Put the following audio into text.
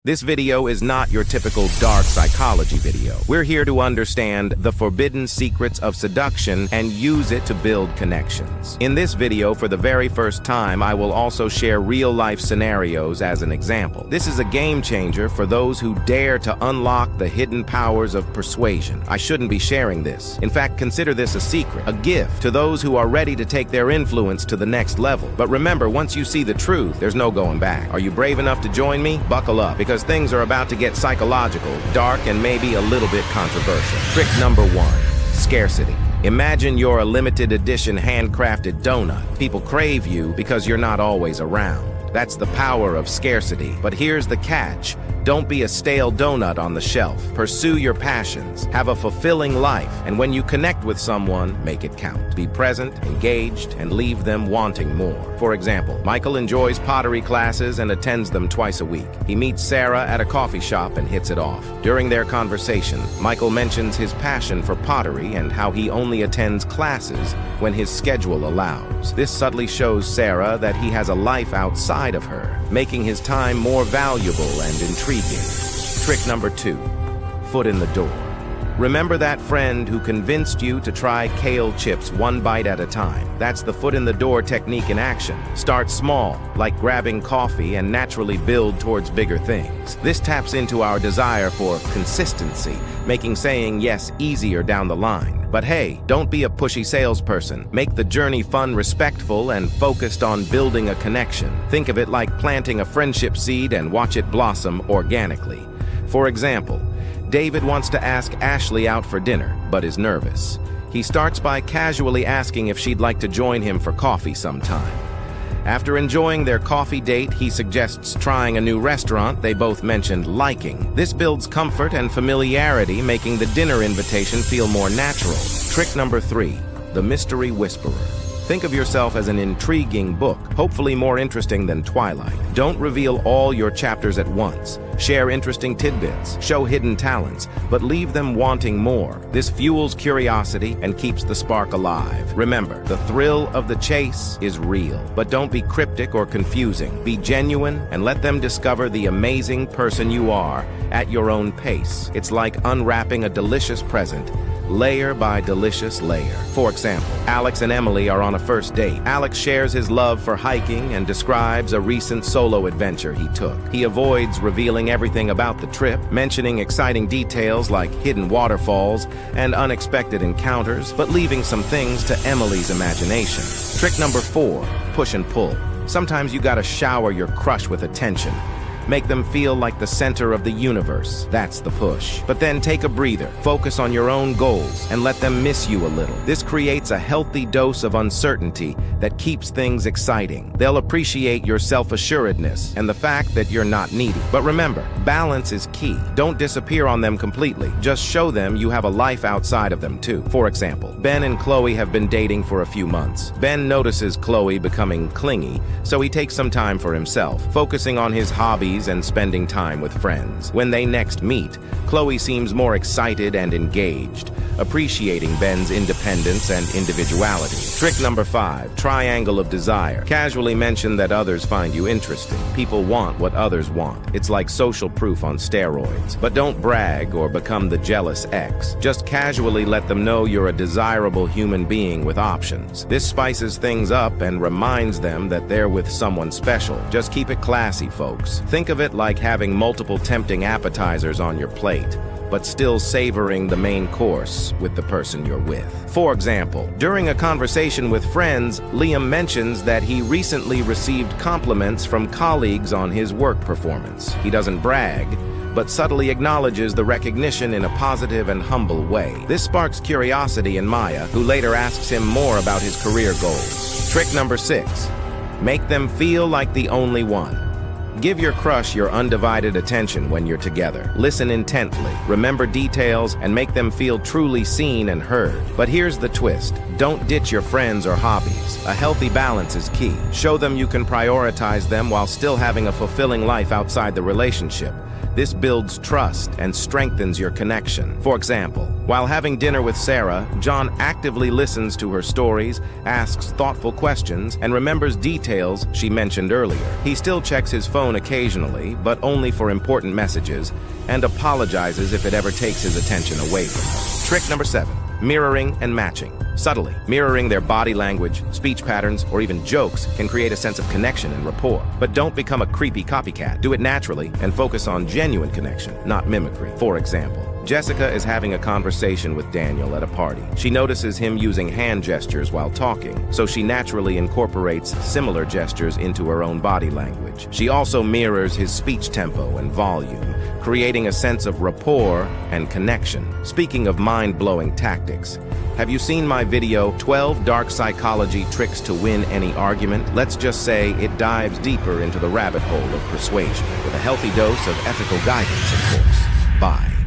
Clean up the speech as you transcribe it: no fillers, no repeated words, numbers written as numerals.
This video is not your typical dark psychology video. We're here to understand the forbidden secrets of seduction and use it to build connections. In this video, for the very first time, I will also share real-life scenarios as an example. This is a game changer for those who dare to unlock the hidden powers of persuasion. I shouldn't be sharing this. In fact, consider this a secret, a gift to those who are ready to take their influence to the next level. But remember, once you see the truth, there's no going back. Are you brave enough to join me? Buckle up, because things are about to get psychological, dark, and maybe a little bit controversial. Trick number 1, scarcity. Imagine you're a limited edition handcrafted donut. People crave you because you're not always around. That's the power of scarcity. But here's the catch. Don't be a stale donut on the shelf. Pursue your passions. Have a fulfilling life. And when you connect with someone, make it count. Be present, engaged, and leave them wanting more. For example, Michael enjoys pottery classes and attends them twice a week. He meets Sarah at a coffee shop and hits it off. During their conversation, Michael mentions his passion for pottery and how he only attends classes when his schedule allows. This subtly shows Sarah that he has a life outside of her, making his time more valuable and intriguing. Trick number 2, foot in the door. Remember that friend who convinced you to try kale chips one bite at a time? That's the foot in the door technique in action. Start small, like grabbing coffee, and naturally build towards bigger things. This taps into our desire for consistency, making saying yes easier down the line. But hey, don't be a pushy salesperson. Make the journey fun, respectful, and focused on building a connection. Think of it like planting a friendship seed and watch it blossom organically. For example, David wants to ask Ashley out for dinner, but is nervous. He starts by casually asking if she'd like to join him for coffee sometime. After enjoying their coffee date, he suggests trying a new restaurant they both mentioned liking. This builds comfort and familiarity, making the dinner invitation feel more natural. Trick number 3, the mystery whisperer. Think of yourself as an intriguing book, hopefully more interesting than Twilight. Don't reveal all your chapters at once. Share interesting tidbits, show hidden talents, but leave them wanting more. This fuels curiosity and keeps the spark alive. Remember, the thrill of the chase is real, but don't be cryptic or confusing. Be genuine and let them discover the amazing person you are at your own pace. It's like unwrapping a delicious present, layer by delicious layer. For example, Alex and Emily are on a first date. Alex shares his love for hiking and describes a recent solo adventure he took. He avoids revealing everything about the trip, mentioning exciting details like hidden waterfalls and unexpected encounters, but leaving some things to Emily's imagination. Trick number 4, push and pull. Sometimes you gotta shower your crush with attention. Make them feel like the center of the universe. That's the push. But then take a breather, focus on your own goals, and let them miss you a little. This creates a healthy dose of uncertainty that keeps things exciting. They'll appreciate your self-assuredness and the fact that you're not needy. But remember, balance is key. Don't disappear on them completely. Just show them you have a life outside of them too. For example, Ben and Chloe have been dating for a few months. Ben notices Chloe becoming clingy, so he takes some time for himself, focusing on his hobbies and spending time with friends. When they next meet, Chloe seems more excited and engaged, appreciating Ben's independence and individuality. Trick number 5, triangle of desire. Casually mention that others find you interesting. People want what others want. It's like social proof on steroids. But don't brag or become the jealous ex. Just casually let them know you're a desirable human being with options. This spices things up and reminds them that they're with someone special. Just keep it classy, folks. Think of it like having multiple tempting appetizers on your plate, but still savoring the main course with the person you're with. For example, during a conversation with friends, Liam mentions that he recently received compliments from colleagues on his work performance. He doesn't brag, but subtly acknowledges the recognition in a positive and humble way. This sparks curiosity in Maya, who later asks him more about his career goals. Trick number 6, make them feel like the only one. Give your crush your undivided attention when you're together. Listen intently, remember details, and make them feel truly seen and heard. But here's the twist. Don't ditch your friends or hobbies. A healthy balance is key. Show them you can prioritize them while still having a fulfilling life outside the relationship. This builds trust and strengthens your connection. For example, while having dinner with Sarah, John actively listens to her stories, asks thoughtful questions, and remembers details she mentioned earlier. He still checks his phone phone occasionally, but only for important messages, and apologizes if it ever takes his attention away from them. Trick number 7. Mirroring and matching. Subtly, mirroring their body language, speech patterns, or even jokes can create a sense of connection and rapport. But don't become a creepy copycat. Do it naturally and focus on genuine connection, not mimicry. For example, Jessica is having a conversation with Daniel at a party. She notices him using hand gestures while talking, so she naturally incorporates similar gestures into her own body language. She also mirrors his speech tempo and volume, creating a sense of rapport and connection. Speaking of mind-blowing tactics, have you seen my video, 12 Dark Psychology Tricks to Win Any Argument? Let's just say it dives deeper into the rabbit hole of persuasion, with a healthy dose of ethical guidance, of course. Bye.